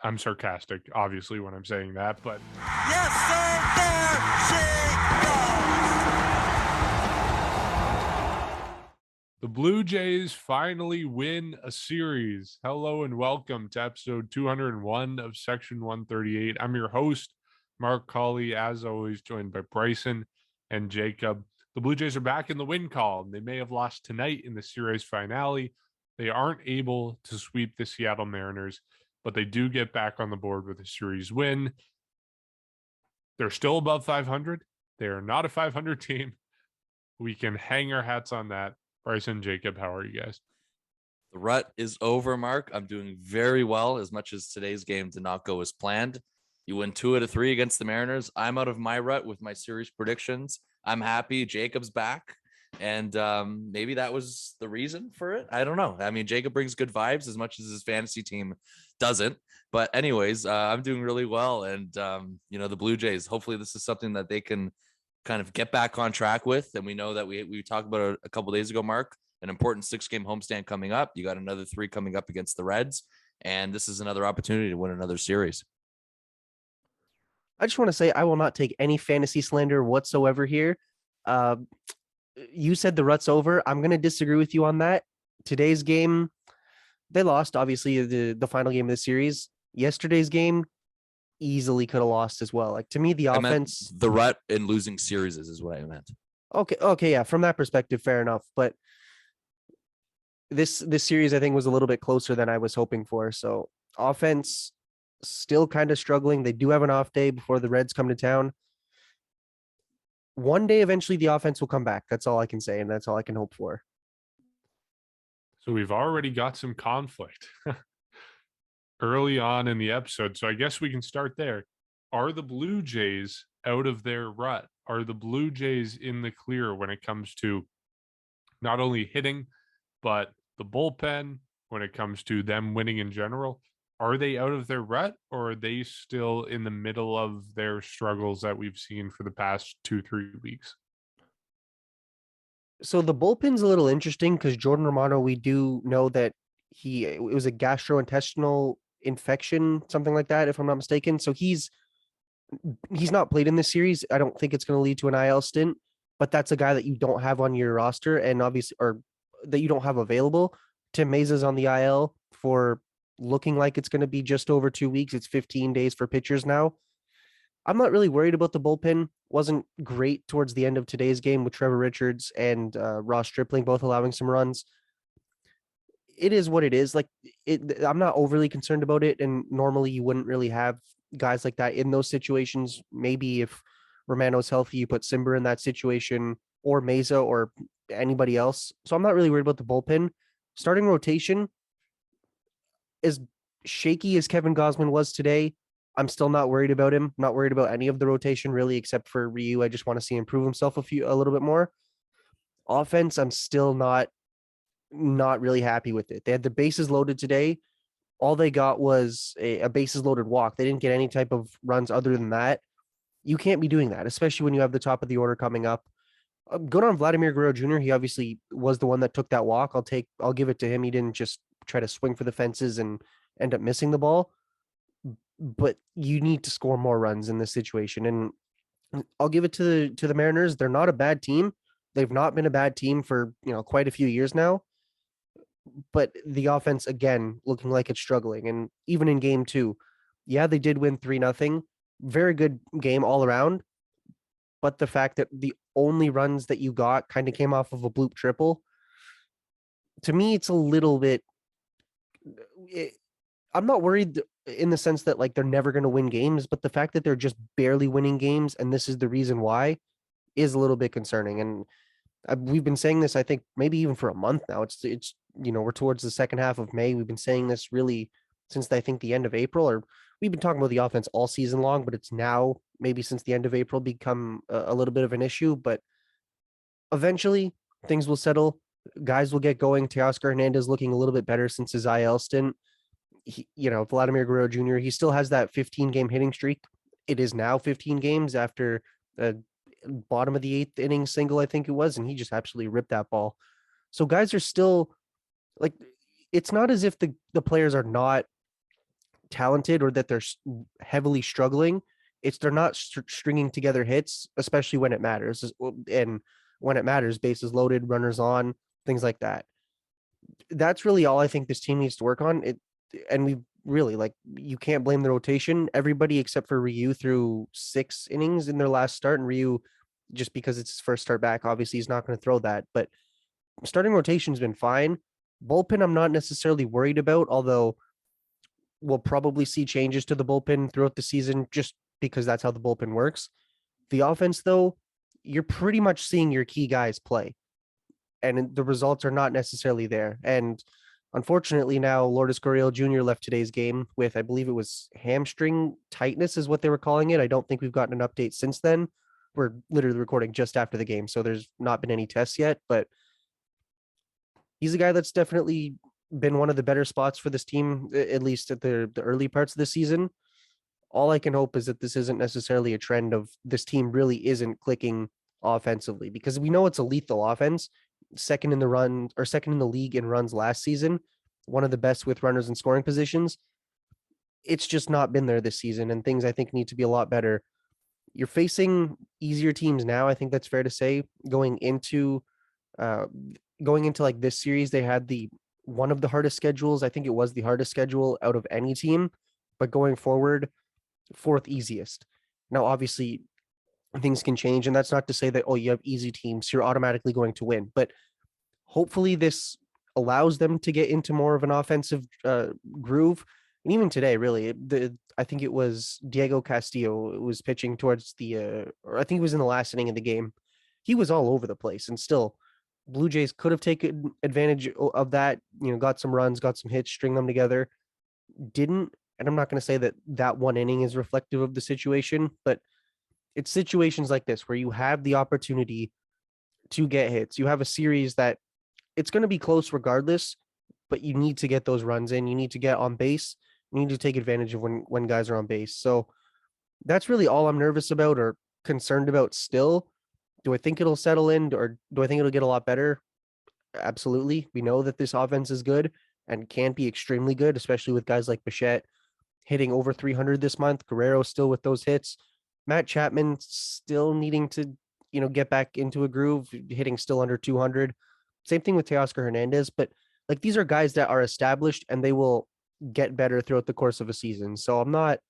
I'm sarcastic, obviously, when I'm saying that, but Yes, sir, there she goes. the Blue Jays finally win a series. Hello and welcome to episode 201 of Section 138. I'm your host, Mark Colley, as always, joined by Bryson and Jacob. The Blue Jays are back in the win column. They may have lost tonight in the series finale. They aren't able to sweep the Seattle Mariners, but they do get back on the board with a series win. They're still above 500. They are not a 500 team. We can hang our hats on that. Bryson, Jacob, how are you guys? The rut is over, Mark. I'm doing very well, as much as today's game did not go as planned. You win 2 out of 3 against the Mariners. I'm out of my rut with my series predictions. I'm happy Jacob's back. And maybe that was the reason for it. I don't know. I mean, Jacob brings good vibes as much as his fantasy team doesn't. But anyways, I'm doing really well. And, the Blue Jays, hopefully this is something that they can kind of get back on track with. And we know that we talked about it a couple of days ago, Mark, an important 6-game homestand coming up. You got another 3 coming up against the Reds. And this is another opportunity to win another series. I just want to say I will not take any fantasy slander whatsoever here. You said the rut's over. I'm going to disagree with you on that. Today's game, they lost, obviously, the final game of the series. Yesterday's game easily could have lost as well. Like, to me, the offense... The rut in losing series is what I meant. Okay, yeah, from that perspective, fair enough. But this series, I think, was a little bit closer than I was hoping for. So, offense still kind of struggling. They do have an off day before the Reds come to town. One day, eventually, the offense will come back. That's all I can say, and that's all I can hope for. So we've already got some conflict early on in the episode. So I guess we can start there. Are the Blue Jays out of their rut? Are the Blue Jays in the clear when it comes to not only hitting, but the bullpen, when it comes to them winning in general? Are they out of their rut, or are they still in the middle of their struggles that we've seen for the past 2-3 weeks? So the bullpen's a little interesting because Jordan Romano, we do know that it was a gastrointestinal infection, something like that, if I'm not mistaken. So he's not played in this series. I don't think it's going to lead to an IL stint, but that's a guy that you don't have on your roster, and obviously, or that you don't have available. Tim Meza's on the IL for looking like it's going to be just over 2 weeks. It's 15 days for pitchers now. I'm not really worried about the bullpen. Wasn't great towards the end of today's game with Trevor Richards and Ross Stripling both allowing some runs. It is what it is. Like, I'm not overly concerned about it. And normally you wouldn't really have guys like that in those situations. Maybe if Romano's healthy, you put Simber in that situation, or Meza, or anybody else. So I'm not really worried about the bullpen. Starting rotation, as shaky as Kevin Gausman was today, I'm still not worried about him. Not worried about any of the rotation, really, except for Ryu. I just want to see him improve himself a little bit more. Offense, I'm still not really happy with it. They had the bases loaded today. All they got was a bases loaded walk. They didn't get any type of runs other than that. You can't be doing that, especially when you have the top of the order coming up. Good on Vladimir Guerrero Jr. He obviously was the one that took that walk. I'll give it to him. He didn't just try to swing for the fences and end up missing the ball. But you need to score more runs in this situation. And I'll give it to the Mariners. They're not a bad team. They've not been a bad team for, quite a few years now. But the offense, again, looking like it's struggling. And even in game 2, yeah, they did win 3-0. Very good game all around. But the fact that the only runs that you got kind of came off of a bloop triple, to me, it's a little bit... I'm not worried in the sense that, like, they're never going to win games, but the fact that they're just barely winning games, and this is the reason why, is a little bit concerning. And we've been saying this, I think, maybe even for a month now. It's we're towards the second half of May. We've been saying this really since, I think, the end of April, or we've been talking about the offense all season long, but it's now, maybe since the end of April, become a little bit of an issue. But eventually things will settle. Guys will get going. Teoscar Hernandez looking a little bit better since his IL stint. Vladimir Guerrero Jr., he still has that 15-game hitting streak. It is now 15 games after the bottom of the 8th inning single, I think it was, and he just absolutely ripped that ball. So guys are still, like, it's not as if the players are not talented or that they're heavily struggling. It's they're not stringing together hits, especially when it matters. And when it matters, bases loaded, runners on, things like that. That's really all I think this team needs to work on. And we really like you can't blame the rotation. Everybody except for Ryu threw 6 innings in their last start, and Ryu, just because it's his first start back, obviously he's not going to throw that. But starting rotation's been fine. Bullpen, I'm not necessarily worried about, although we'll probably see changes to the bullpen throughout the season just because that's how the bullpen works. The offense, though, you're pretty much seeing your key guys play, and the results are not necessarily there. And unfortunately, now Lourdes Gurriel Jr. left today's game with, I believe it was hamstring tightness, is what they were calling it. I don't think we've gotten an update since then. We're literally recording just after the game, so there's not been any tests yet, but he's a guy that's definitely been one of the better spots for this team, at least at the early parts of the season. All I can hope is that this isn't necessarily a trend of this team really isn't clicking offensively, because we know it's a lethal offense, second in the league in runs last season, one of the best with runners in scoring positions. It's just not been there this season, and things I think need to be a lot better. You're facing easier teams now. I think that's fair to say. Uh, Going into like this series, they had one of the hardest schedules. I think it was the hardest schedule out of any team, but going forward, 4th easiest. Now, obviously, things can change, and that's not to say that, oh, you have easy teams, you're automatically going to win. But hopefully, this allows them to get into more of an offensive groove. And even today, really, I think it was Diego Castillo was pitching towards or I think it was in the last inning of the game. He was all over the place, and still, Blue Jays could have taken advantage of that. Got some runs, got some hits, string them together. Didn't, and I'm not going to say that one inning is reflective of the situation, but it's situations like this where you have the opportunity to get hits. You have a series that it's going to be close regardless, but you need to get those runs in. You need to get on base. You need to take advantage of when guys are on base. So that's really all I'm nervous about or concerned about still. Do I think it'll settle in, or do I think it'll get a lot better? Absolutely. We know that this offense is good and can be extremely good, especially with guys like Bichette hitting over 300 this month. Guerrero still with those hits. Matt Chapman still needing to, get back into a groove, hitting still under 200. Same thing with Teoscar Hernandez. But like these are guys that are established and they will get better throughout the course of a season. So I'm not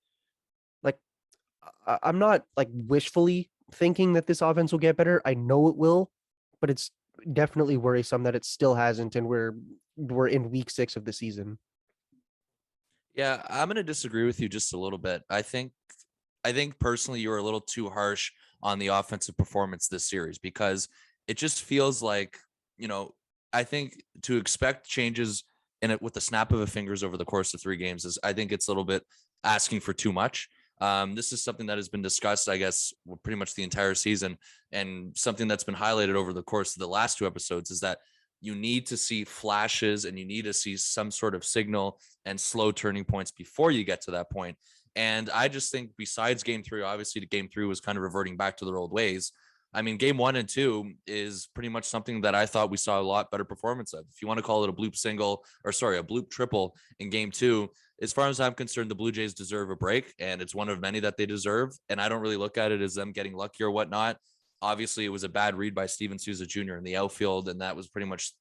like wishfully thinking that this offense will get better. I know it will, but it's definitely worrisome that it still hasn't, and we're in week 6 of the season. Yeah, I'm going to disagree with you just a little bit. I think personally you were a little too harsh on the offensive performance this series, because it just feels like, I think to expect changes in it with the snap of a fingers over the course of 3 games I think it's a little bit asking for too much. This is something that has been discussed, I guess, pretty much the entire season, and something that's been highlighted over the course of the last 2 episodes is that you need to see flashes and you need to see some sort of signal and slow turning points before you get to that point. And I just think besides game 3, obviously the game 3 was kind of reverting back to their old ways. I mean, game 1 and 2 is pretty much something that I thought we saw a lot better performance of. If you want to call it a bloop triple in game 2, as far as I'm concerned, the Blue Jays deserve a break, and it's one of many that they deserve. And I don't really look at it as them getting lucky or whatnot. Obviously, it was a bad read by Steven Souza Jr. in the outfield, and that was pretty much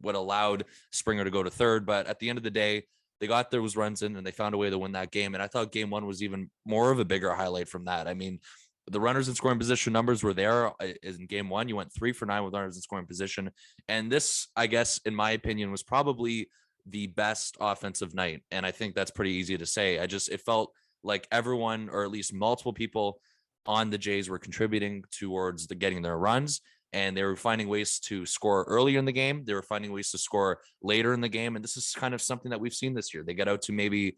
what allowed Springer to go to third. But at the end of the day, they got those runs in, and they found a way to win that game. And I thought game 1 was even more of a bigger highlight from that. I mean, the runners in scoring position numbers were there. In game 1, you went 3 for 9 with runners in scoring position. And this, I guess, in my opinion, was probably the best offensive night. And I think that's pretty easy to say. It felt like everyone, or at least multiple people on the Jays, were contributing towards getting their runs, and they were finding ways to score earlier in the game. They were finding ways to score later in the game. And this is kind of something that we've seen this year. They get out to maybe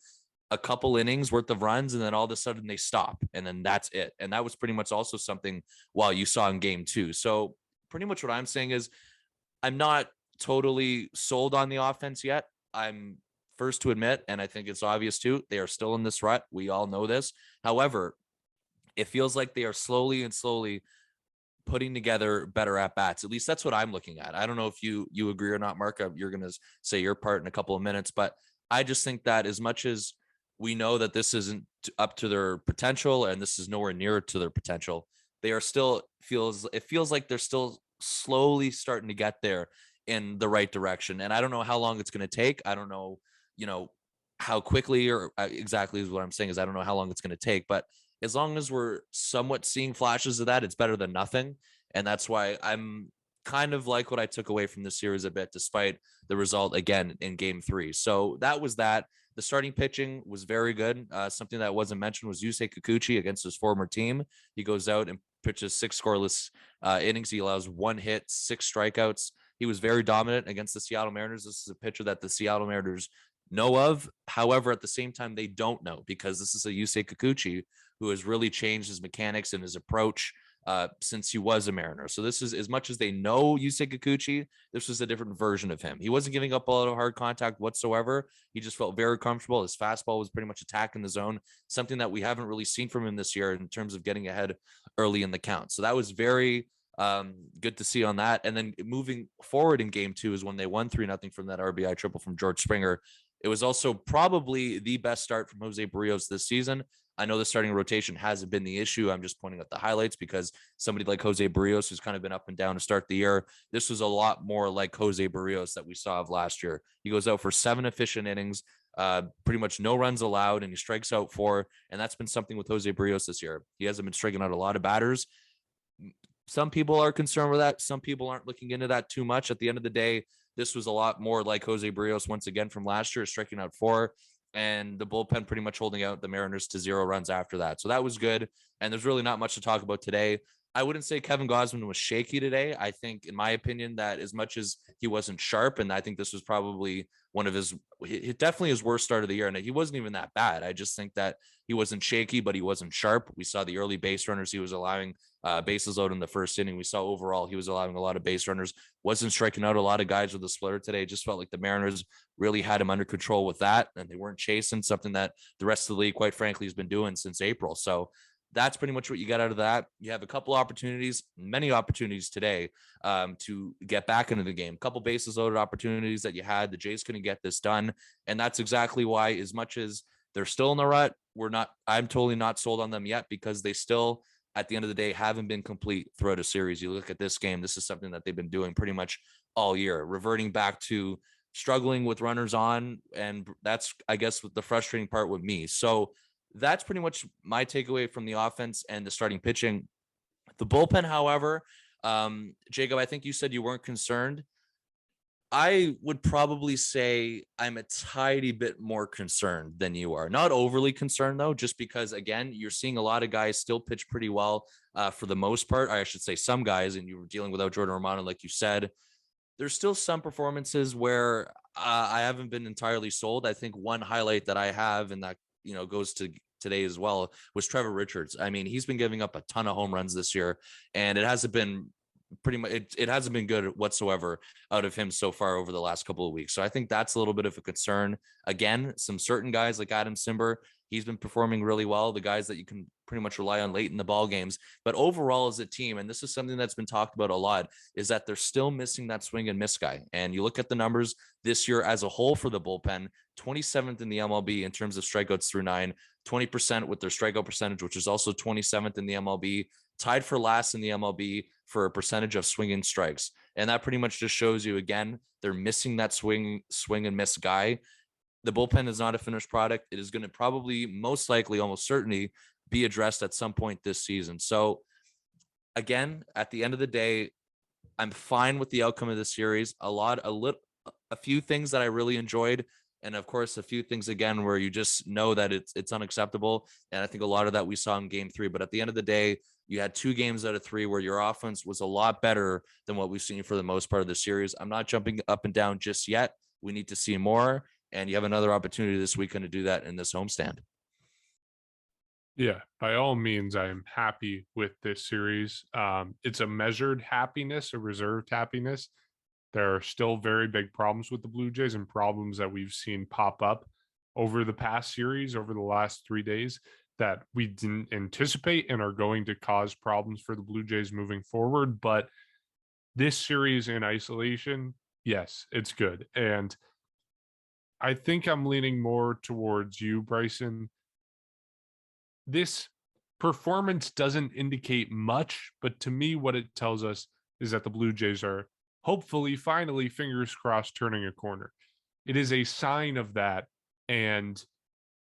a couple innings worth of runs, and then all of a sudden they stop, and then that's it. And that was pretty much also something you saw in game 2. So pretty much what I'm saying is I'm not totally sold on the offense yet. I'm first to admit, and I think it's obvious too, they are still in this rut. We all know this. However, it feels like they are slowly putting together better at bats. At least that's what I'm looking at. I don't know if you agree or not, Mark. You're going to say your part in a couple of minutes, but I just think that as much as we know that this isn't up to their potential, and this is nowhere near to their potential. They are still it feels like they're still slowly starting to get there in the right direction. And I don't know how long it's going to take. I don't know, how quickly or exactly is what I'm saying is I don't know how long it's going to take, but as long as we're somewhat seeing flashes of that, it's better than nothing. And that's why I'm kind of like what I took away from the series a bit, despite the result again in game 3. So that was that. The starting pitching was very good. Something that wasn't mentioned was Yusei Kikuchi against his former team. He goes out and pitches 6 scoreless innings. He allows 1 hit, 6 strikeouts. He was very dominant against the Seattle Mariners. This is a pitcher that the Seattle Mariners know of. However, at the same time, they don't know, because this is a Yusei Kikuchi who has really changed his mechanics and his approach since he was a Mariner. So this is, as much as they know Yusei Kikuchi, this was a different version of him. He wasn't giving up a lot of hard contact whatsoever. He just felt very comfortable. His fastball was pretty much attacking the zone, something that we haven't really seen from him this year in terms of getting ahead early in the count. So that was very good to see on that. And then moving forward in game 2 is when they won 3-0 from that RBI triple from George Springer. It was also probably the best start from Jose Barrios this season. I know the starting rotation hasn't been the issue. I'm just pointing out the highlights because somebody like Jose Barrios, who's kind of been up and down to start the year, this was a lot more like Jose Barrios that we saw of last year. He goes out for 7 efficient innings, pretty much no runs allowed, and he strikes out 4. And that's been something with Jose Barrios this year. He hasn't been striking out a lot of batters. Some people are concerned with that. Some people aren't looking into that too much. At the end of the day, this was a lot more like Jose Barrios once again from last year, striking out 4. And the bullpen pretty much holding out the Mariners to 0 runs after that. So that was good. And there's really not much to talk about today. I wouldn't say Kevin Gausman was shaky today. I think, in my opinion, that as much as he wasn't sharp, and I think this was probably one of definitely his worst start of the year. And he wasn't even that bad. I just think that he wasn't shaky, but he wasn't sharp. We saw the early base runners. He was allowing bases loaded in the first inning. We saw overall he was allowing a lot of base runners, wasn't striking out a lot of guys with a splitter today. It just felt like the Mariners really had him under control with that, and they weren't chasing, something that the rest of the league, quite frankly, has been doing since April. So that's pretty much what you got out of that. You have a couple opportunities, many opportunities today to get back into the game. A couple bases loaded opportunities that you had. The Jays couldn't get this done. And that's exactly why, as much as they're still in the rut, I'm totally not sold on them yet, because they still, at the end of the day, haven't been complete throughout a series. You look at this game, this is something that they've been doing pretty much all year, reverting back to struggling with runners on. And that's, I guess, the frustrating part with me. So that's pretty much my takeaway from the offense and the starting pitching. The bullpen, however, Jacob, I think you said you weren't concerned. I would probably say I'm a tiny bit more concerned than you are. Not overly concerned, though, just because, again, you're seeing a lot of guys still pitch pretty well for the most part. Or I should say some guys, and you were dealing without Jordan Romano, like you said. There's still some performances where I haven't been entirely sold. I think one highlight that I have, and that goes to today as well, was Trevor Richards. I mean, he's been giving up a ton of home runs this year, and it hasn't been it hasn't been good whatsoever out of him so far over the last couple of weeks. So I think that's a little bit of a concern. Again, some certain guys like Adam Simber, he's been performing really well. The guys that you can pretty much rely on late in the ball games, but overall as a team, and this is something that's been talked about a lot, is that they're still missing that swing and miss guy. And you look at the numbers this year as a whole for the bullpen, 27th in the MLB in terms of strikeouts through 9, 20% with their strikeout percentage, which is also 27th in the MLB, tied for last in the MLB for a percentage of swinging strikes. And that pretty much just shows you, again, they're missing that swing and miss guy. The bullpen is not a finished product. It is going to probably, most likely, almost certainly be addressed at some point this season. So again, at the end of the day, I'm fine with the outcome of the series. A few things that I really enjoyed. And of course, a few things, again, where you just know that it's unacceptable. And I think a lot of that we saw in game 3. But at the end of the day, you had 2 games out of 3 where your offense was a lot better than what we've seen for the most part of the series. I'm not jumping up and down just yet. We need to see more. And you have another opportunity this weekend to do that in this homestand. Yeah, by all means, I am happy with this series. It's a measured happiness, a reserved happiness. There are still very big problems with the Blue Jays, and problems that we've seen pop up over the past series, over the last 3 days, that we didn't anticipate and are going to cause problems for the Blue Jays moving forward. But this series in isolation, yes, it's good. And I think I'm leaning more towards you, Bryson. This performance doesn't indicate much, but to me, what it tells us is that the Blue Jays are hopefully, finally, fingers crossed, turning a corner. It is a sign of that. And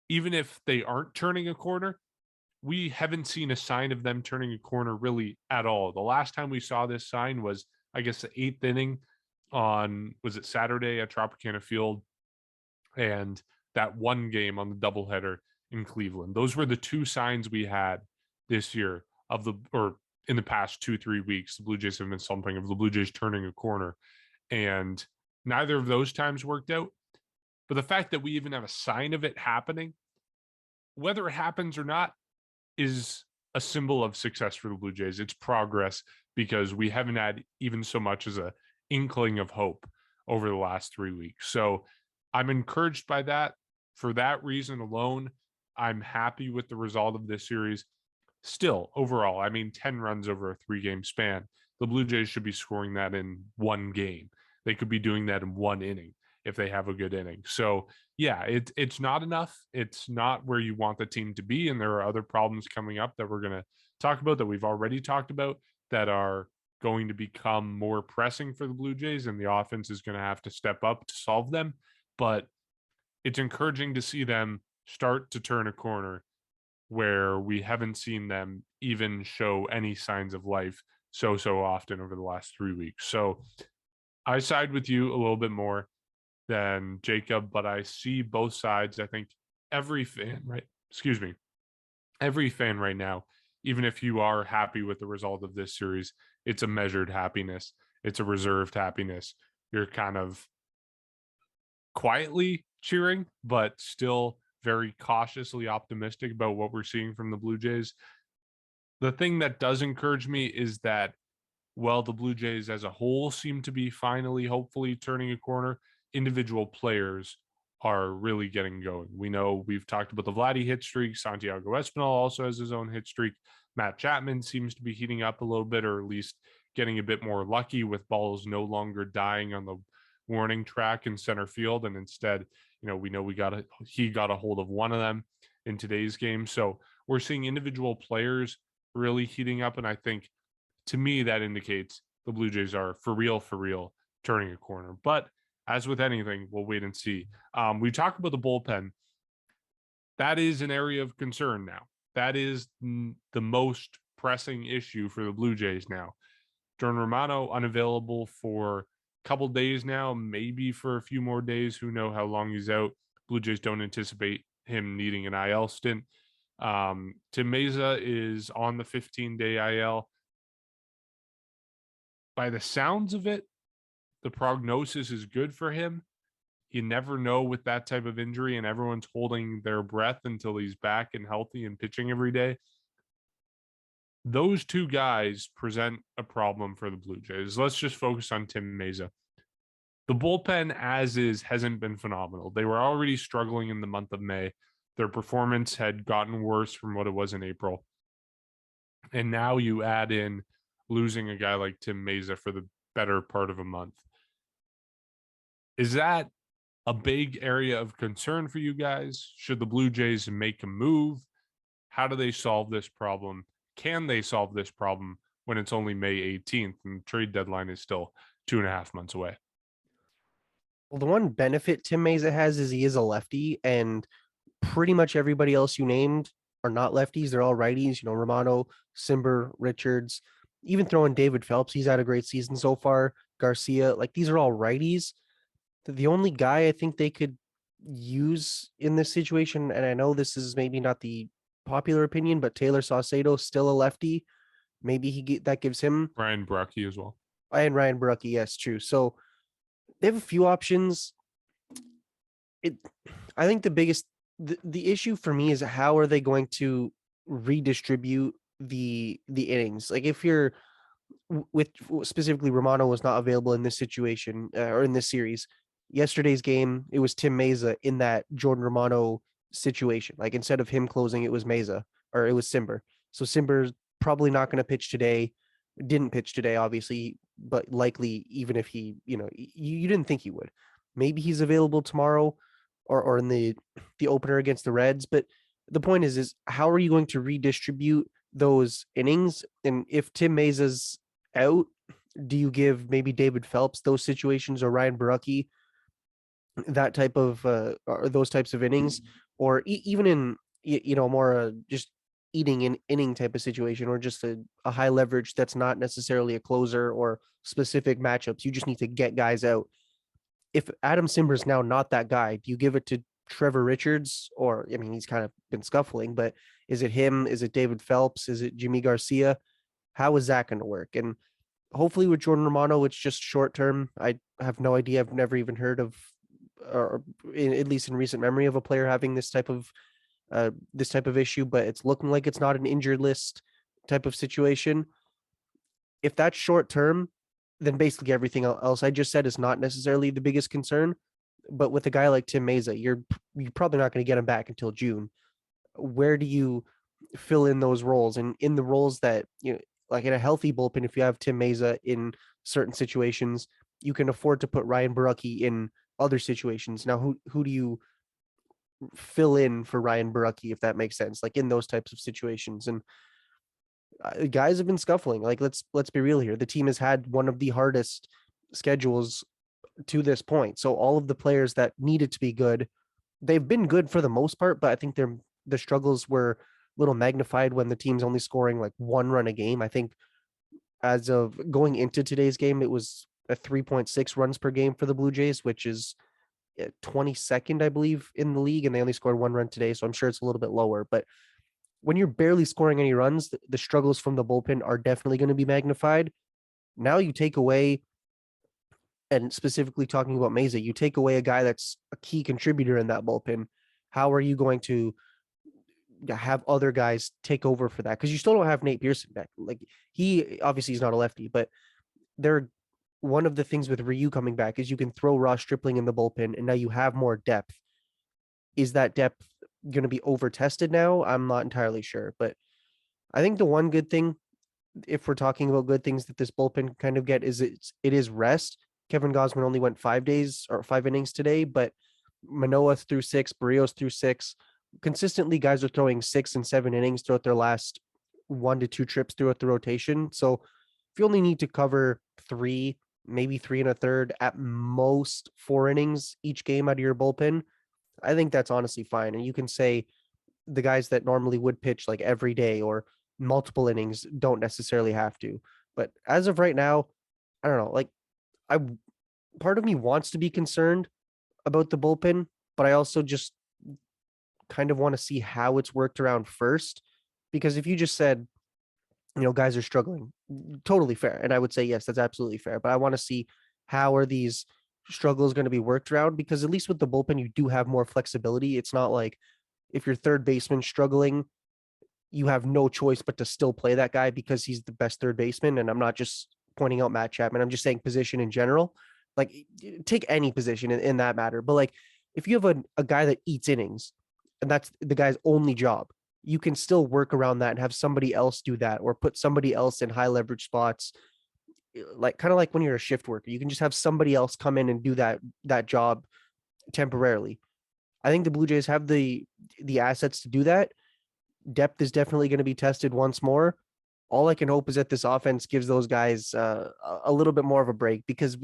even if they aren't turning a corner, we haven't seen a sign of them turning a corner really at all. The last time we saw this sign was, I guess, the eighth inning on, was it Saturday at Tropicana Field? And that one game on the doubleheader in Cleveland. Those were the two signs we had this year of the, or in the past 2-3 weeks, the Blue Jays have been something of the Blue Jays turning a corner. And neither of those times worked out. But the fact that we even have a sign of it happening, whether it happens or not, is a symbol of success for the Blue Jays. It's progress because we haven't had even so much as a inkling of hope over the last 3 weeks. So I'm encouraged by that. For that reason alone, I'm happy with the result of this series. Still, overall, I mean, 10 runs over a 3-game span. The Blue Jays should be scoring that in one game. They could be doing that in one inning if they have a good inning. So, yeah, it's not enough. It's not where you want the team to be. And there are other problems coming up that we're going to talk about, that we've already talked about, that are going to become more pressing for the Blue Jays. And the offense is going to have to step up to solve them. But it's encouraging to see them start to turn a corner where we haven't seen them even show any signs of life so often over the last 3 weeks. So I side with you a little bit more than Jacob, but I see both sides. I think every fan, every fan right now, even if you are happy with the result of this series, it's a measured happiness. It's a reserved happiness. You're kind of quietly cheering, but still very cautiously optimistic about what we're seeing from the Blue Jays. The thing that does encourage me is that, while the Blue Jays as a whole seem to be finally, hopefully, turning a corner, individual players are really getting going. We know we've talked about the Vladdy hit streak. Santiago Espinal also has his own hit streak. Matt Chapman seems to be heating up a little bit, or at least getting a bit more lucky with balls no longer dying on the warning track in center field. And instead, we know he got a hold of one of them in today's game. So we're seeing individual players really heating up. And I think, to me, that indicates the Blue Jays are for real turning a corner. But as with anything, we'll wait and see. We talked about the bullpen. That is an area of concern now. That is the most pressing issue for the Blue Jays now. Jordan Romano unavailable for a couple days now, maybe for a few more days. Who knows how long he's out. Blue Jays don't anticipate him needing an IL stint. Tim Meza is on the 15-day IL. By the sounds of it, the prognosis is good for him. You never know with that type of injury, and everyone's holding their breath until he's back and healthy and pitching every day. Those two guys present a problem for the Blue Jays. Let's just focus on Tim Meza. The bullpen, as is, hasn't been phenomenal. They were already struggling in the month of May. Their performance had gotten worse from what it was in April. And now you add in losing a guy like Tim Meza for the better part of a month. Is that a big area of concern for you guys? Should the Blue Jays make a move? How do they solve this problem? Can they solve this problem when it's only May 18th and the trade deadline is still 2.5 months away? Well, the one benefit Tim Meza has is he is a lefty, and pretty much everybody else you named are not lefties. They're all righties. Romano, Simber, Richards, even throwing David Phelps. He's had a great season so far. Garcia, these are all righties. The only guy I think they could use in this situation, and I know this is maybe not the popular opinion, but Taylor Saucedo, still a lefty. Maybe that gives him Ryan Brucky as well. And Ryan Brucky, yes, true. So they have a few options. I think the issue for me is, how are they going to redistribute the innings? If you're with, specifically, Romano was not available in this situation or in this series. Yesterday's game, it was Tim Meza in that Jordan Romano situation. Instead of him closing, it was Meza, or it was Simber. So Simber's probably not going to pitch today. Didn't pitch today, obviously, but likely, even if he, you didn't think he would. Maybe he's available tomorrow. or in the opener against the Reds. But the point is how are you going to redistribute those innings? And if Tim Mesa's out, do you give maybe David Phelps those situations, or Ryan Barucki that type of or those types of innings, or even in more just eating an inning type of situation, or just a high leverage that's not necessarily a closer or specific matchups. You just need to get guys out. If Adam Simber's now not that guy, do you give it to Trevor Richards? Or, I mean, he's kind of been scuffling, but is it him? Is it David Phelps? Is it Jimmy Garcia? How is that going to work? And hopefully with Jordan Romano, it's just short term. I have no idea. I've never even heard of, or at least in recent memory, of a player having this type of issue, but it's looking like it's not an injured list type of situation. If that's short term, then basically everything else I just said is not necessarily the biggest concern. But with a guy like Tim Mesa, you're probably not going to get him back until June. Where do you fill in those roles? And in the roles that, like in a healthy bullpen, if you have Tim Mesa in certain situations, you can afford to put Ryan Barucki in other situations. Now, who do you fill in for Ryan Barucki, if that makes sense, like in those types of situations? And guys have been scuffling. Like, let's be real here. The team has had one of the hardest schedules to this point. So all of the players that needed to be good, they've been good for the most part, but I think the struggles were a little magnified when the team's only scoring like 1 run a game. I think as of going into today's game, it was a 3.6 runs per game for the Blue Jays, which is 22nd, I believe, in the league, and they only scored 1 run today, so I'm sure it's a little bit lower. But when you're barely scoring any runs, the struggles from the bullpen are definitely going to be magnified. Now you take away, and specifically talking about Mesa, you take away a guy that's a key contributor in that bullpen. How are you going to have other guys take over for that? Because you still don't have Nate Pearson back. Like, he obviously is not a lefty, but one of the things with Ryu coming back is you can throw Ross Stripling in the bullpen, and now you have more depth. Is that depth going to be over tested now? I'm not entirely sure, but I think the one good thing, if we're talking about good things that this bullpen kind of get, is it is rest. Kevin Gausman only went 5 days or 5 innings today, but Manoah threw 6, Barrios threw 6. Consistently, guys are throwing 6 and 7 innings throughout their last 1 to 2 trips throughout the rotation. So if you only need to cover 3, maybe 3 and a third, at most 4 innings each game out of your bullpen, I think that's honestly fine. And you can say the guys that normally would pitch like every day or multiple innings don't necessarily have to. But as of right now, I don't know. Like, part of me wants to be concerned about the bullpen, but I also just kind of want to see how it's worked around first. Because if you just said, guys are struggling, totally fair. And I would say, yes, that's absolutely fair. But I want to see how are these struggles going to be worked around, because at least with the bullpen, you do have more flexibility. It's not like if your third baseman struggling, you have no choice but to still play that guy because he's the best third baseman. And I'm not just pointing out Matt Chapman. I'm just saying position in general. Like, take any position in that matter. But like, if you have a guy that eats innings and that's the guy's only job, you can still work around that and have somebody else do that, or put somebody else in high leverage spots. Like, kind of like when you're a shift worker, you can just have somebody else come in and do that job temporarily. I think the Blue Jays have the assets to do that. Depth is definitely going to be tested once more. All I can hope is that this offense gives those guys a little bit more of a break, because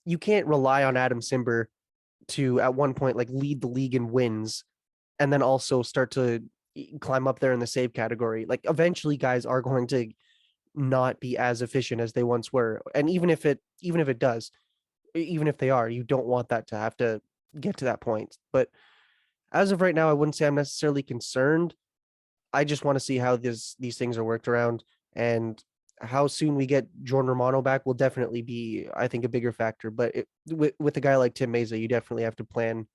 you can't rely on Adam Simber to at one point like lead the league in wins and then also start to climb up there in the save category. Like, eventually guys are going to not be as efficient as they once were. And even if they are, you don't want that to have to get to that point. But as of right now, I wouldn't say I'm necessarily concerned. I just want to see how these things are worked around, and how soon we get Jordan Romano back will definitely be, I think, a bigger factor. But with a guy like Tim Mesa, you definitely have to plan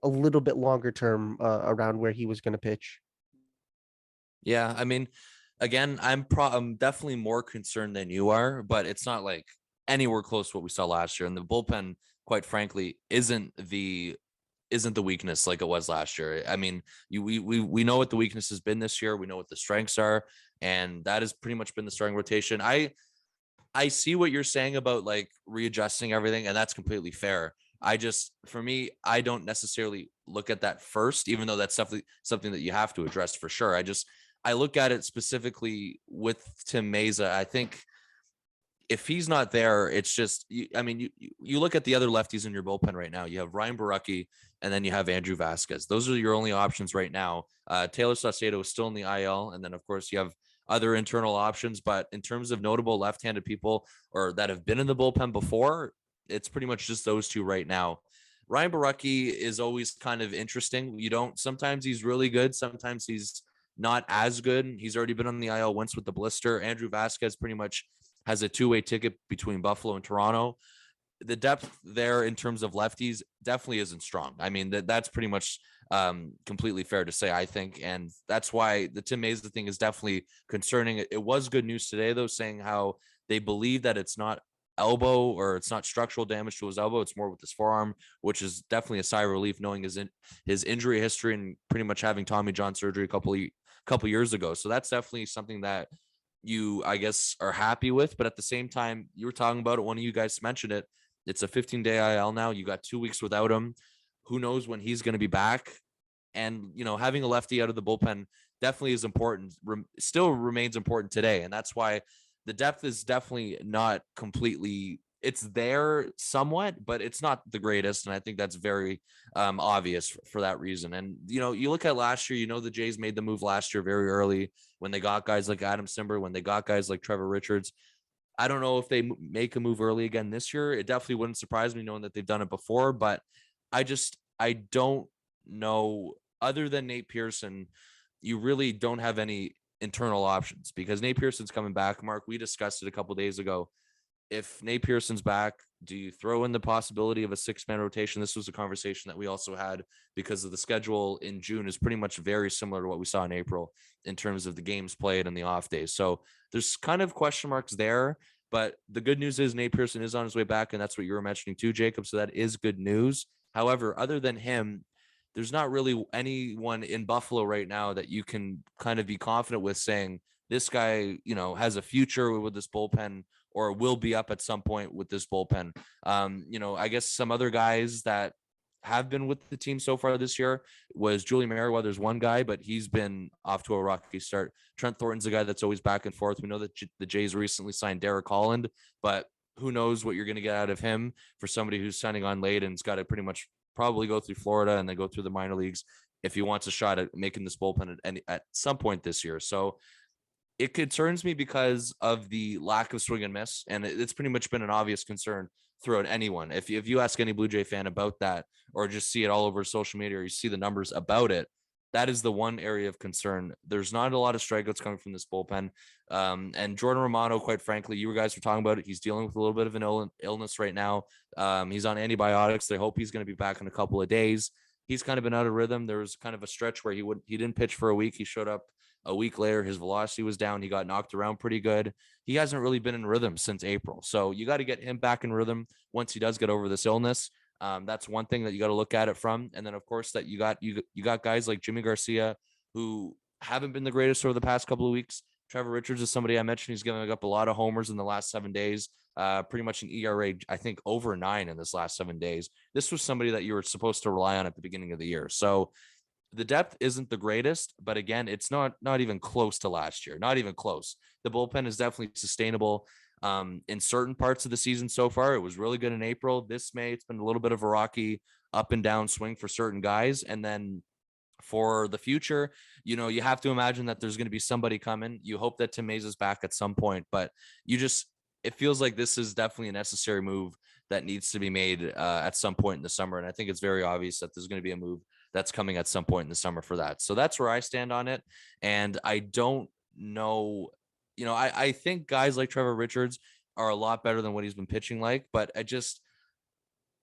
a little bit longer term around where he was going to pitch. Yeah, I mean, again, I'm definitely more concerned than you are, but it's not like anywhere close to what we saw last year. And the bullpen, quite frankly, isn't the weakness like it was last year. I mean, we know what the weakness has been this year. We know what the strengths are, and that has pretty much been the starting rotation. I see what you're saying about like readjusting everything, and that's completely fair. For me, I don't necessarily look at that first, even though that's something that you have to address for sure. I look at it specifically with Tim Meza. I think if he's not there, it's just, you look at the other lefties in your bullpen right now. You have Ryan Baracki, and then you have Andrew Vasquez. Those are your only options right now. Taylor Saucedo is still in the IL. And then, of course, you have other internal options. But in terms of notable left-handed people or that have been in the bullpen before, it's pretty much just those two right now. Ryan Baracki is always kind of interesting. Sometimes he's really good. Sometimes he's not as good. He's already been on the IL once with the blister. Andrew Vasquez pretty much has a two-way ticket between Buffalo and Toronto. The depth there in terms of lefties definitely isn't strong. I mean, that's pretty much completely fair to say, I think. And that's why the Tim Meza thing is definitely concerning. It was good news today, though, saying how they believe that it's not elbow or it's not structural damage to his elbow. It's more with his forearm, which is definitely a sigh of relief knowing his injury history and pretty much having Tommy John surgery a couple years ago. So that's definitely something that you, I guess, are happy with. But at the same time, you were talking about it. One of you guys mentioned it. It's a 15-day IL now. You got 2 weeks without him. Who knows when he's going to be back? And, having a lefty out of the bullpen definitely is important, still remains important today. And that's why the depth is definitely not completely, it's there somewhat, but it's not the greatest. And I think that's very obvious for that reason. And, you look at last year, the Jays made the move last year very early when they got guys like Adam Simber, when they got guys like Trevor Richards. I don't know if they make a move early again this year. It definitely wouldn't surprise me knowing that they've done it before, but I don't know. Other than Nate Pearson, you really don't have any internal options because Nate Pearson's coming back. Mark, we discussed it a couple days ago. If Nate Pearson's back, do you throw in the possibility of a 6-man rotation? This was a conversation that we also had because of the schedule in June is pretty much very similar to what we saw in April in terms of the games played and the off days. So there's kind of question marks there, but the good news is Nate Pearson is on his way back. And that's what you were mentioning too, Jacob. So that is good news. However, other than him, there's not really anyone in Buffalo right now that you can kind of be confident with saying this guy, has a future with this bullpen or will be up at some point with this bullpen. I guess some other guys that have been with the team so far this year was Julie Merriweather's one guy, but he's been off to a rocky start. Trent Thornton's a guy that's always back and forth. We know that the Jays recently signed Derek Holland, but who knows what you're going to get out of him for somebody who's signing on late and's got to pretty much probably go through Florida and then go through the minor leagues if he wants a shot at making this bullpen at some point this year. So it concerns me because of the lack of swing and miss. And it's pretty much been an obvious concern throughout anyone. If you ask any Blue Jay fan about that, or just see it all over social media, or you see the numbers about it, that is the one area of concern. There's not a lot of strikeouts coming from this bullpen. And Jordan Romano, quite frankly, you guys were talking about it. He's dealing with a little bit of an illness right now. He's on antibiotics. They hope he's going to be back in a couple of days. He's kind of been out of rhythm. There was kind of a stretch where he didn't pitch for a week. He showed up a week later. His velocity was down. He got knocked around pretty good. He hasn't really been in rhythm since April. So you got to get him back in rhythm once he does get over this illness. That's one thing that you got to look at it from. And then, of course, that you got guys like Jimmy Garcia who haven't been the greatest over the past couple of weeks. Trevor Richards is somebody I mentioned. He's giving up a lot of homers in the last 7 days. Pretty much an ERA, I think, over 9 in this last 7 days. This was somebody that you were supposed to rely on at the beginning of the year. So the depth isn't the greatest, but again, it's not even close to last year. Not even close. The bullpen is definitely sustainable. In certain parts of the season so far, it was really good in April. This May, it's been a little bit of a rocky up and down swing for certain guys. And then for the future, you have to imagine that there's going to be somebody coming. You hope that Tim Mays is back at some point, but it feels like this is definitely a necessary move that needs to be made at some point in the summer. And I think it's very obvious that there's going to be a move that's coming at some point in the summer for that. So that's where I stand on it. And I don't know, I think guys like Trevor Richards are a lot better than what he's been pitching like, but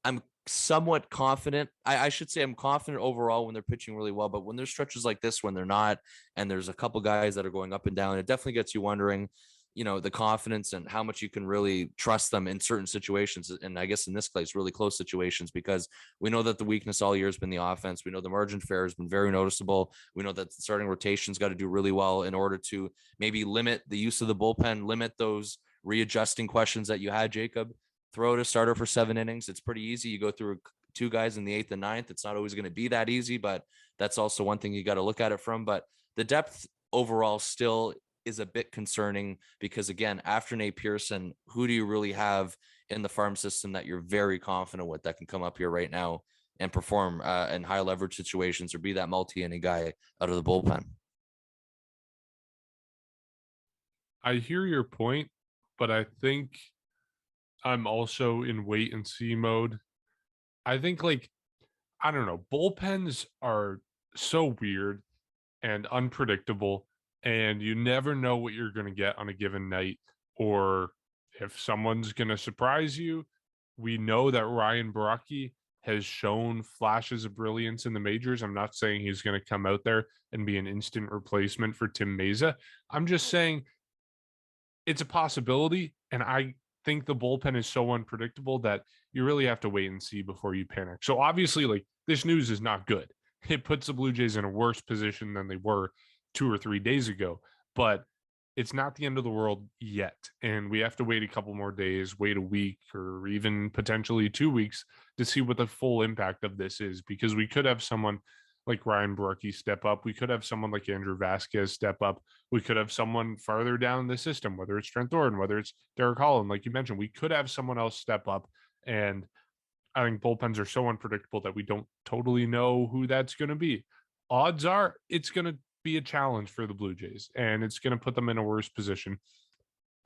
I'm somewhat confident. I should say I'm confident overall when they're pitching really well, but when there's stretches like this, when they're not, and there's a couple guys that are going up and down, it definitely gets you wondering, the confidence and how much you can really trust them in certain situations. And I guess in this case, really close situations, because we know that the weakness all year has been the offense. We know the margin fair has been very noticeable. We know that the starting rotation's got to do really well in order to maybe limit the use of the bullpen, limit those readjusting questions that you had, Jacob. throw out a starter for 7 innings. It's pretty easy. You go through 2 guys in the 8th and 9th. It's not always going to be that easy, but that's also one thing you got to look at it from. But the depth overall still is a bit concerning because, again, after Nate Pearson, who do you really have in the farm system that you're very confident with that can come up here right now and perform in high leverage situations or be that multi-inning guy out of the bullpen? I hear your point, but I think I'm also in wait and see mode. I think, like, I don't know, bullpens are so weird and unpredictable, and you never know what you're going to get on a given night or if someone's going to surprise you. We know that Ryan Baraki has shown flashes of brilliance in the majors. I'm not saying he's going to come out there and be an instant replacement for Tim Meza. I'm just saying it's a possibility, and I think the bullpen is so unpredictable that you really have to wait and see before you panic. So obviously, like, this news is not good. It puts the Blue Jays in a worse position than they were 2 or 3 days ago, but it's not the end of the world yet. And we have to wait a couple more days, wait a week, or even potentially 2 weeks to see what the full impact of this is, because we could have someone like Ryan Borky step up. We could have someone like Andrew Vasquez step up. We could have someone farther down the system, whether it's Trent Thornton, whether it's Derek Holland, like you mentioned. We could have someone else step up. And I think bullpens are so unpredictable that we don't totally know who that's going to be. Odds are it's going to be a challenge for the Blue Jays, and it's going to put them in a worse position.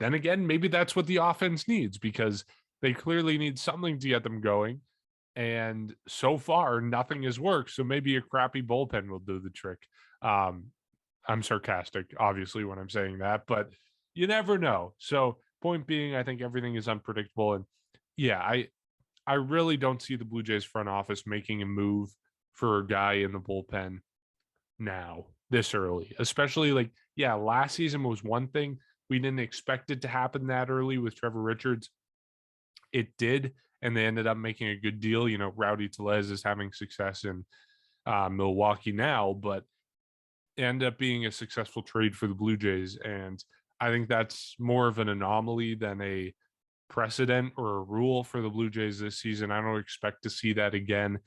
Then again, maybe that's what the offense needs, because they clearly need something to get them going. And so far, nothing has worked. So maybe a crappy bullpen will do the trick. I'm sarcastic, obviously, when I'm saying that, but you never know. So point being, I think everything is unpredictable. And yeah, I really don't see the Blue Jays front office making a move for a guy in the bullpen now, this early, especially, like, yeah, last season was one thing. We didn't expect it to happen that early with Trevor Richards. It did, and they ended up making a good deal. You know, Rowdy Tellez is having success in Milwaukee now, but it ended up being a successful trade for the Blue Jays. And I think that's more of an anomaly than a precedent or a rule for the Blue Jays this season. I don't expect to see that again.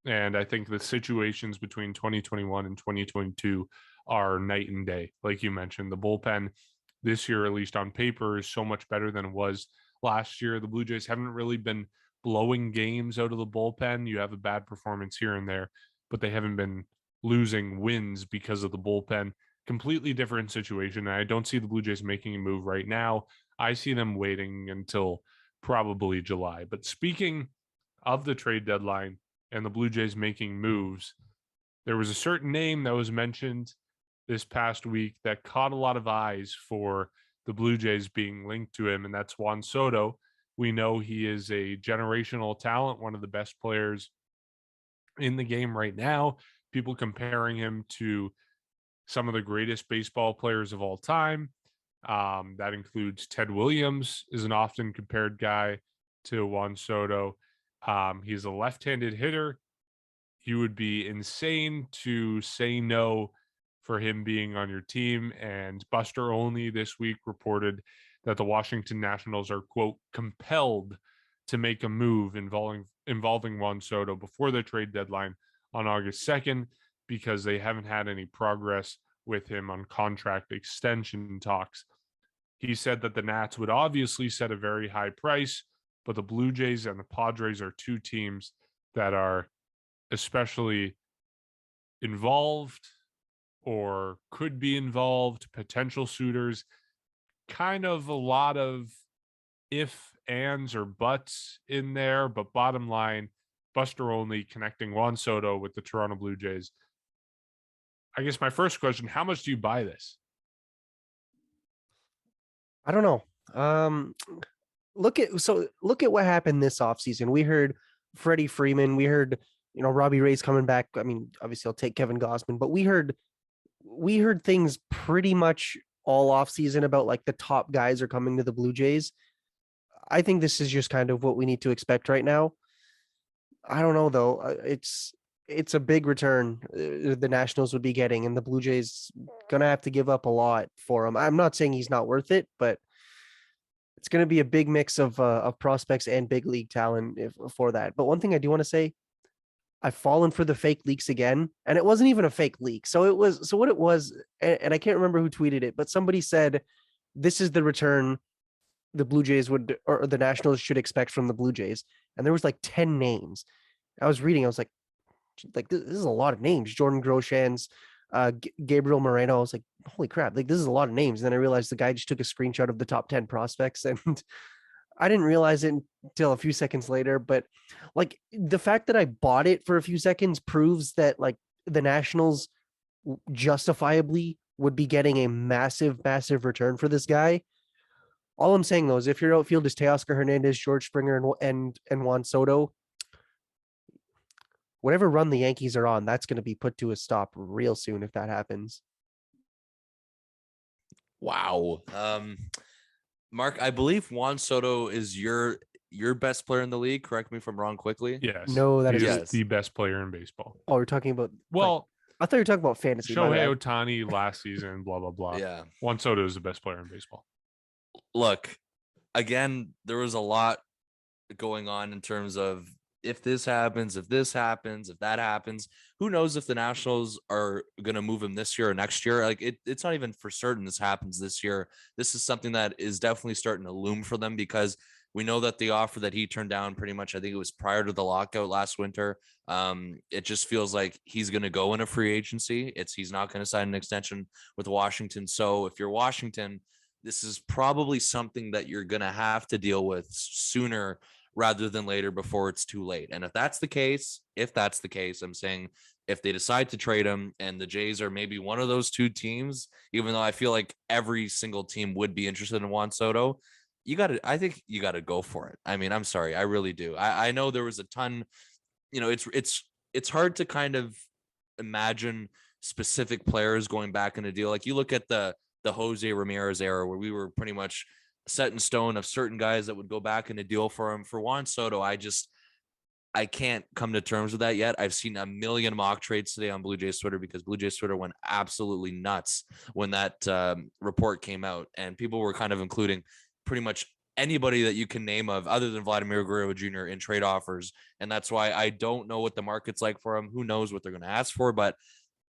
And I think the situations between 2021 and 2022 are night and day. Like you mentioned, the bullpen this year, at least on paper, is so much better than it was last year. The Blue Jays haven't really been blowing games out of the bullpen. You have a bad performance here and there, but they haven't been losing wins because of the bullpen. Completely different situation. And I don't see the Blue Jays making a move right now. I see them waiting until probably July. But speaking of the trade deadline and the Blue Jays making moves, there was a certain name that was mentioned this past week that caught a lot of eyes for the Blue Jays being linked to him, and that's Juan Soto. We know he is a generational talent, one of the best players in the game right now. People comparing him to some of the greatest baseball players of all time. That includes Ted Williams, is an often compared guy to Juan Soto. He's a left-handed hitter. You would be insane to say no for him being on your team. And Buster Olney this week reported that the Washington Nationals are, quote, compelled to make a move involving Juan Soto before the trade deadline on August 2nd, because they haven't had any progress with him on contract extension talks. He said that the Nats would obviously set a very high price, but the Blue Jays and the Padres are two teams that are especially involved or could be involved, potential suitors, kind of a lot of if, ands, or buts in there. But bottom line, Buster Olney connecting Juan Soto with the Toronto Blue Jays. I guess my first question, how much do you buy this? I don't know. Look at what happened this offseason. We heard Freddie Freeman. We heard, Robbie Ray's coming back. I mean, obviously I'll take Kevin Gausman, but we heard things pretty much all offseason about, like, the top guys are coming to the Blue Jays. I think this is just kind of what we need to expect right now. I don't know though. It's a big return the Nationals would be getting, and the Blue Jays gonna have to give up a lot for him. I'm not saying he's not worth it, but it's going to be a big mix of prospects and big league talent for that. But one thing I do want to say, I've fallen for the fake leaks again, and it wasn't even a fake leak. So what it was, and I can't remember who tweeted it, but somebody said this is the return the Blue Jays would, or the Nationals should expect from the Blue Jays, and there was like 10 names. I was reading, I was like this is a lot of names. Jordan Groshans, Gabriel Moreno. I was like, holy crap, like this is a lot of names. And then I realized the guy just took a screenshot of the top 10 prospects, and I didn't realize it until a few seconds later. But like the fact that I bought it for a few seconds proves that like the Nationals justifiably would be getting a massive, massive return for this guy. All I'm saying though is if your outfield is Teoscar Hernandez, George Springer, and Juan Soto, whatever run the Yankees are on, that's going to be put to a stop real soon if that happens. Wow. Mark, I believe Juan Soto is your best player in the league. Correct me if I'm wrong quickly. Yes. No, that he is is the best player in baseball. Oh, we're talking about Well, I thought you were talking about fantasy. Shohei Ohtani last season, blah blah blah. Yeah. Juan Soto is the best player in baseball. Look, again, there was a lot going on in terms of if this happens, if that happens, who knows if the Nationals are going to move him this year or next year. Like it's not even for certain this happens this year. This is something that is definitely starting to loom for them because we know that the offer that he turned down pretty much, I think it was prior to the lockout last winter. It just feels like he's going to go in a free agency. He's not going to sign an extension with Washington. So if you're Washington, this is probably something that you're going to have to deal with sooner rather than later before it's too late. And if that's the case, I'm saying if they decide to trade him and the Jays are maybe one of those two teams, even though I feel like every single team would be interested in Juan Soto, I think you got to go for it. I mean, I'm sorry. I really do. I know there was a ton, it's hard to kind of imagine specific players going back in a deal. Like you look at the Jose Ramirez era where we were pretty much set in stone of certain guys that would go back in a deal for him. For Juan Soto, I can't come to terms with that yet. I've seen a million mock trades today on Blue Jays Twitter because Blue Jays Twitter went absolutely nuts when that report came out, and people were kind of including pretty much anybody that you can name of other than Vladimir Guerrero Jr. in trade offers. And that's why I don't know what the market's like for him. Who knows what they're going to ask for? But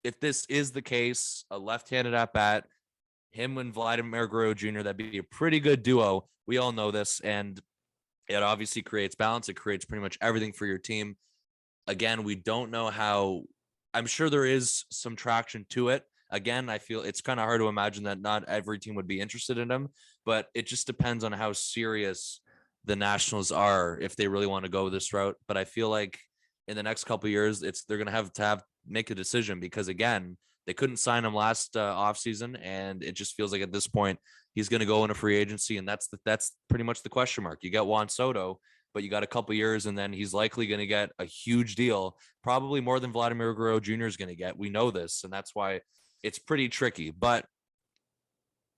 if this is the case, a left-handed at bat, him and Vladimir Guerrero Jr., that'd be a pretty good duo. We all know this. And it obviously creates balance. It creates pretty much everything for your team. Again, we don't know how. I'm sure there is some traction to it. Again, I feel it's kind of hard to imagine that not every team would be interested in him, but it just depends on how serious the Nationals are if they really want to go this route. But I feel like in the next couple of years, they're going to have make a decision because again, they couldn't sign him last offseason, and it just feels like at this point he's going to go into free agency, and that's pretty much the question mark. You get Juan Soto, but you got a couple years, and then he's likely going to get a huge deal, probably more than Vladimir Guerrero Jr. is going to get. We know this, and that's why it's pretty tricky. But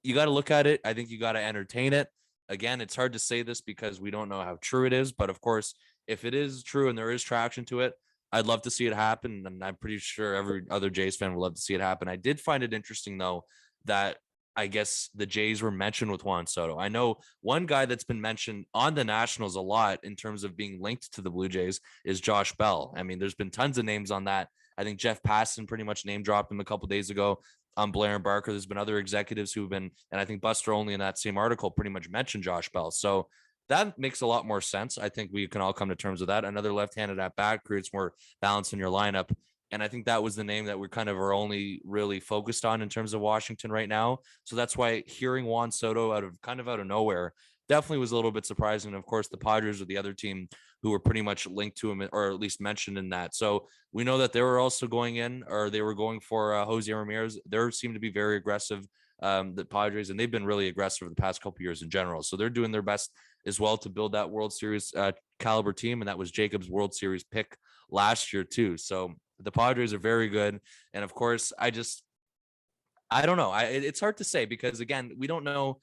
you got to look at it. I think you got to entertain it. Again, it's hard to say this because we don't know how true it is, but of course, if it is true and there is traction to it, I'd love to see it happen, and I'm pretty sure every other Jays fan would love to see it happen. I did find it interesting, though, that I guess the Jays were mentioned with Juan Soto. I know one guy that's been mentioned on the Nationals a lot in terms of being linked to the Blue Jays is Josh Bell. I mean, there's been tons of names on that. I think Jeff Passan pretty much name dropped him a couple days ago on Blair and Barker. There's been other executives who've been, and I think Buster Olney in that same article pretty much mentioned Josh Bell. So that makes a lot more sense. I think we can all come to terms with that. Another left-handed at bat creates more balance in your lineup. And I think that was the name that we kind of are only really focused on in terms of Washington right now. So that's why hearing Juan Soto out of nowhere definitely was a little bit surprising. And of course, the Padres are the other team who were pretty much linked to him, or at least mentioned in that. So we know that they were also going for Jose Ramirez. They seem to be very aggressive, the Padres, and they've been really aggressive the past couple of years in general. So they're doing their best as well to build that World Series caliber team. And that was Jacob's World Series pick last year too. So the Padres are very good. And of course, I don't know. It's hard to say because again, we don't know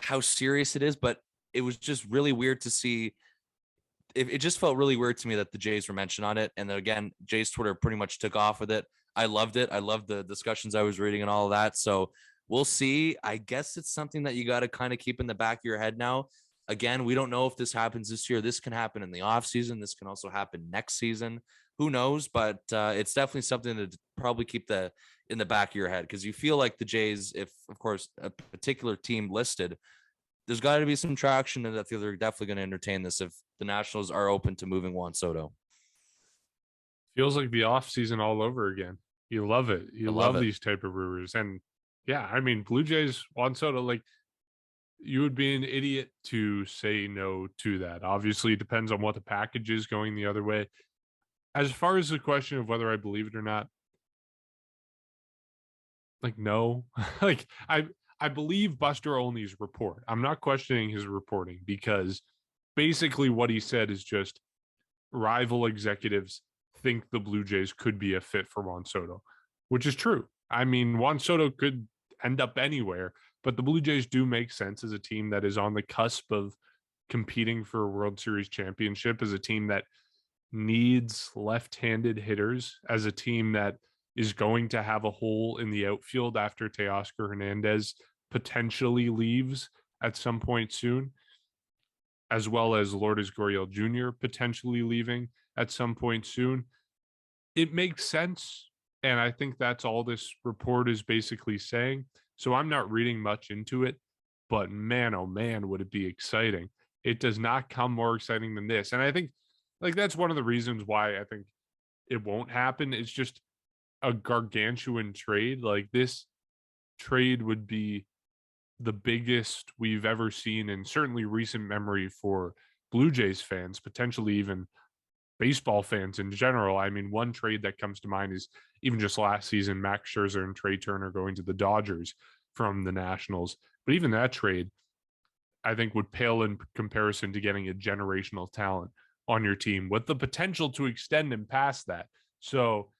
how serious it is, but it was just really weird to see. It just felt really weird to me that the Jays were mentioned on it. And then again, Jays Twitter pretty much took off with it. I loved it. I loved the discussions I was reading and all of that. So we'll see. I guess it's something that you got to kind of keep in the back of your head now. Again, we don't know if this happens this year. This can happen in the offseason. This can also happen next season. Who knows? But it's definitely something to probably keep in the back of your head, because you feel like the Jays, if of course a particular team listed, there's got to be some traction, and that they're definitely going to entertain this if the Nationals are open to moving Juan Soto. Feels like the off season all over again. You love it. You love it. these type of rumors. And yeah, I mean, Blue Jays, Juan Soto, like, you would be an idiot to say no to that. Obviously, it depends on what the package is going the other way. As far as the question of whether I believe it or not, like, no. Like, I believe Buster Olney's report. I'm not questioning his reporting, because basically what he said is just rival executives think the Blue Jays could be a fit for Juan Soto, which is true. I mean, Juan Soto could end up anywhere, but the Blue Jays do make sense as a team that is on the cusp of competing for a World Series championship, as a team that needs left-handed hitters, as a team that is going to have a hole in the outfield after Teoscar Hernandez potentially leaves at some point soon, as well as Lourdes Gurriel Jr. potentially leaving at some point soon. It makes sense, and I think that's all this report is basically saying. So I'm not reading much into it, but man, oh man, would it be exciting. It does not come more exciting than this. And I think, like, that's one of the reasons why I think it won't happen. It's just a gargantuan trade. Like, this trade would be the biggest we've ever seen in certainly recent memory for Blue Jays fans, potentially even baseball fans in general. I mean, one trade that comes to mind is even just last season, Max Scherzer and Trey Turner going to the Dodgers from the Nationals. But even that trade, I think, would pale in comparison to getting a generational talent on your team with the potential to extend and past that. So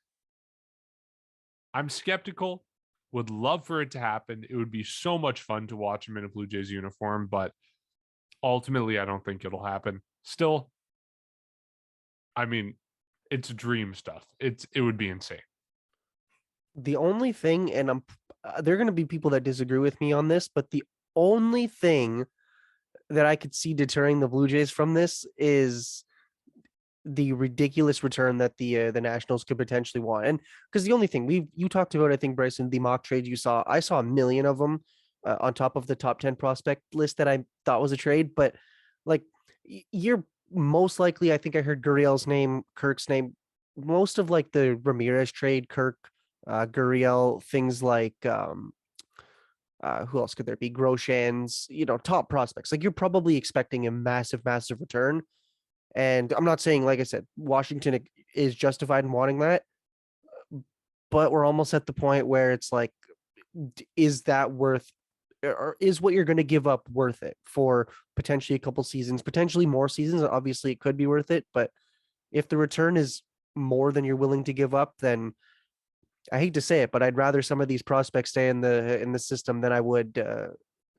I'm skeptical, would love for it to happen. It would be so much fun to watch him in a Blue Jays uniform, but ultimately, I don't think it'll happen. Still, I mean, it's dream stuff. It would be insane. The only thing, and there are going to be people that disagree with me on this, but the only thing that I could see deterring the Blue Jays from this is the ridiculous return that the Nationals could potentially want. And because the only thing you talked about, I think, Bryson, the mock trades you saw, I saw a million of them on top of the top 10 prospect list that I thought was a trade. But like, you're most likely, I think I heard Gurriel's name, Kirk's name, most of like the Ramirez trade, Kirk, Gurriel, things like who else could there be? Groshans, top prospects. Like, you're probably expecting a massive, massive return. And I'm not saying, like I said, Washington is justified in wanting that, but we're almost at the point where it's like, is that worth, or is what you're going to give up worth it for potentially a couple seasons, potentially more seasons? Obviously, it could be worth it, but if the return is more than you're willing to give up, then I hate to say it, but I'd rather some of these prospects stay in the system than I would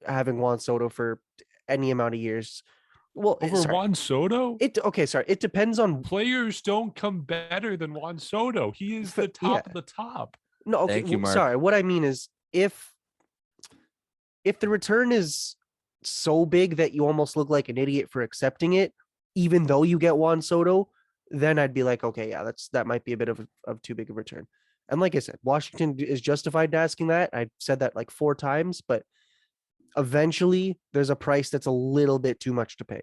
having Juan Soto for any amount of years. Well, Over Juan Soto? It depends on players. Don't come better than Juan Soto. He is the top of the top. No, okay. Thank you, Mark. Sorry. What I mean is, if the return is so big that you almost look like an idiot for accepting it, even though you get Juan Soto, then I'd be like, okay, yeah, that might be a bit of too big a return. And like I said, Washington is justified in asking that. I said that like 4 times, but eventually there's a price that's a little bit too much to pay.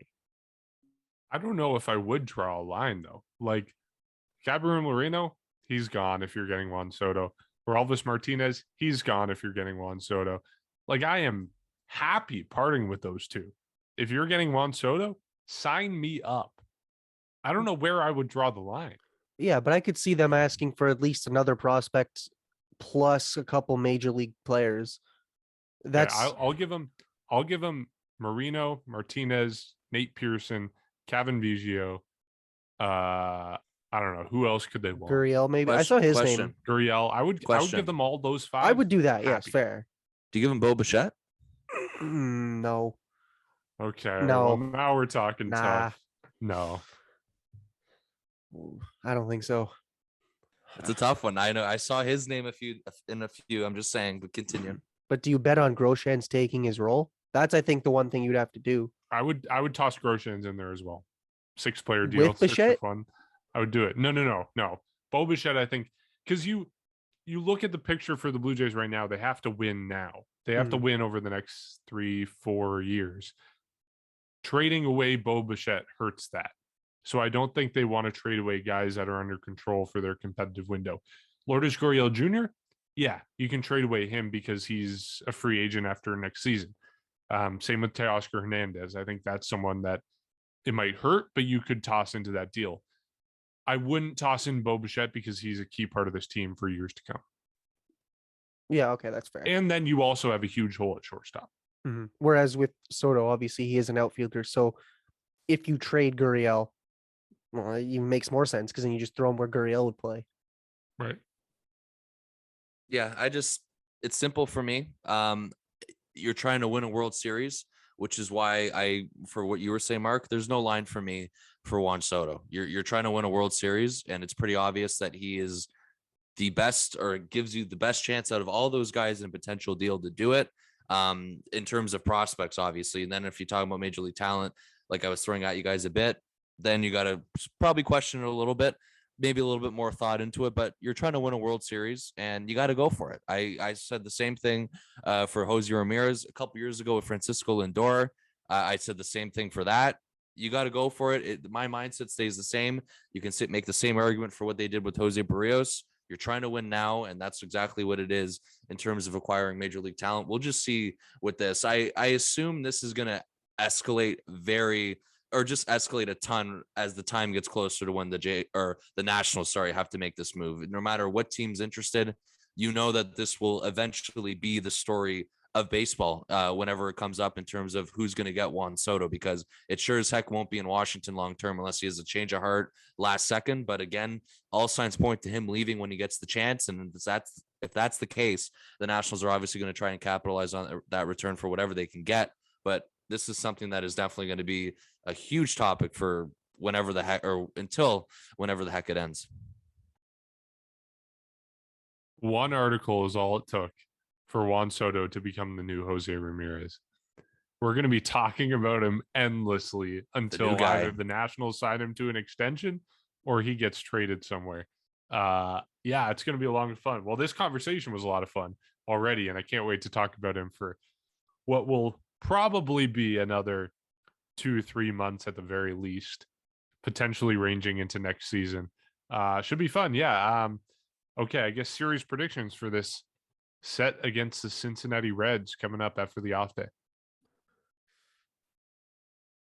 I don't know if I would draw a line, though. Like, Gabriel Moreno, he's gone if you're getting Juan Soto. Or Elvis Martinez, he's gone if you're getting Juan Soto. Like, I am happy parting with those two. If you're getting Juan Soto, sign me up. I don't know where I would draw the line. Yeah, but I could see them asking for at least another prospect plus a couple major league players. That's I'll give them Marino, Martinez, Nate Pearson, Kevin Biggio. I don't know who else could they want. Gurriel, maybe. I saw his Question. name. Gurriel. I would give them all those 5. I would do that. Happy. Yes, fair. Do you give him Bo Bichette? No. Okay. No. Well, now we're talking Nah. tough. No. I don't think so. It's a tough one. I know. I saw his name in a few. I'm just saying, but continue. But do you bet on Groshans taking his role? That's, I think, the one thing you'd have to do. I would toss Groshans in there as well. 6-player deal, With it's extra Bichette? fun. I would do it. No. Bo Bichette, I think, because you look at the picture for the Blue Jays right now, they have to win now. They have to win over the next 3-4 years. Trading away Bo Bichette hurts that. So I don't think they want to trade away guys that are under control for their competitive window. Lourdes Gurriel Jr., yeah, you can trade away him because he's a free agent after next season. Same with Teoscar Hernandez. I think that's someone that it might hurt, but you could toss into that deal. I wouldn't toss in Bo Bichette because he's a key part of this team for years to come. Yeah, okay, that's fair. And then you also have a huge hole at shortstop. Whereas with Soto, obviously he is an outfielder. So if you trade Gurriel, well, it even makes more sense because then you just throw him where Gurriel would play. Right. Yeah, it's simple for me. You're trying to win a World Series, which is why for what you were saying, Mark, there's no line for me for Juan Soto. You're trying to win a World Series, and it's pretty obvious that he is the best, or gives you the best chance out of all those guys in a potential deal to do it. In terms of prospects, obviously. And then if you talk about major league talent, like I was throwing at you guys a bit, then you got to probably question it a little bit, maybe a little bit more thought into it, but you're trying to win a World Series and you got to go for it. I said the same thing for Jose Ramirez a couple years ago with Francisco Lindor. I said the same thing for that. You got to go for it. My mindset stays the same. You can make the same argument for what they did with Jose Barrios. You're trying to win now, and that's exactly what it is in terms of acquiring major league talent. We'll just see with this. I assume this is going to escalate escalate a ton as the time gets closer to when the Nationals, have to make this move. No matter what team's interested, you know that this will eventually be the story of baseball whenever it comes up in terms of who's going to get Juan Soto, because it sure as heck won't be in Washington long term unless he has a change of heart last second. But again, all signs point to him leaving when he gets the chance. And if that's the case, the Nationals are obviously going to try and capitalize on that return for whatever they can get. But this is something that is definitely going to be a huge topic for until whenever the heck it ends. One article is all it took for Juan Soto to become the new Jose Ramirez. We're going to be talking about him endlessly until either the Nationals sign him to an extension or he gets traded somewhere. Yeah, it's going to be a lot of fun. Well, this conversation was a lot of fun already, and I can't wait to talk about him for what will probably be another 2-3 months at the very least, potentially ranging into next season. Should be fun. Yeah. Okay, I guess series predictions for this set against the Cincinnati Reds coming up after the off day.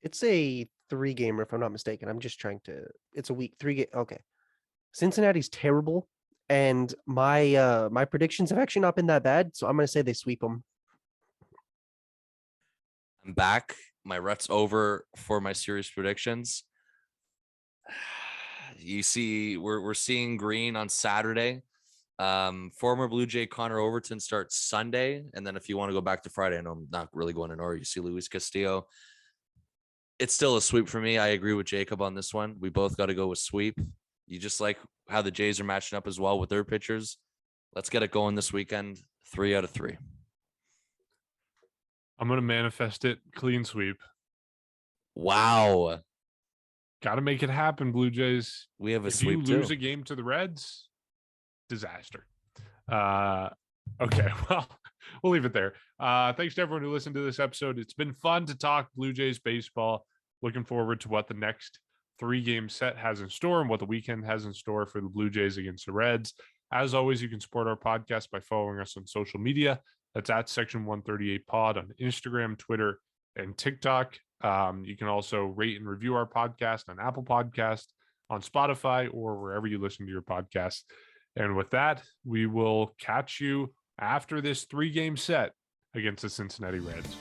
It's a 3-gamer, if I'm not mistaken. I'm just trying to. It's a week 3-game. Okay, Cincinnati's terrible, and my predictions have actually not been that bad. So I'm going to say they sweep them. I'm back. My rut's over for my series predictions. You see, we're seeing green on Saturday. Former Blue Jay Connor Overton starts Sunday, and then if you want to go back to Friday, I know I'm not really going in order. You see Luis Castillo. It's still a sweep for me. I agree with Jacob on this one. We both got to go with sweep. You just like how the Jays are matching up as well with their pitchers. Let's get it going this weekend. 3 out of 3. I'm going to manifest it. Clean sweep. Wow. Got to make it happen, Blue Jays. We have a if sweep you lose a game to the Reds, disaster. Okay, well, we'll leave it there. Thanks to everyone who listened to this episode. It's been fun to talk Blue Jays baseball. Looking forward to what the next 3-game set has in store and what the weekend has in store for the Blue Jays against the Reds. As always, you can support our podcast by following us on social media. That's at Section 138 Pod on Instagram, Twitter, and TikTok. You can also rate and review our podcast on Apple Podcasts, on Spotify, or wherever you listen to your podcast. And with that, we will catch you after this 3-game set against the Cincinnati Reds.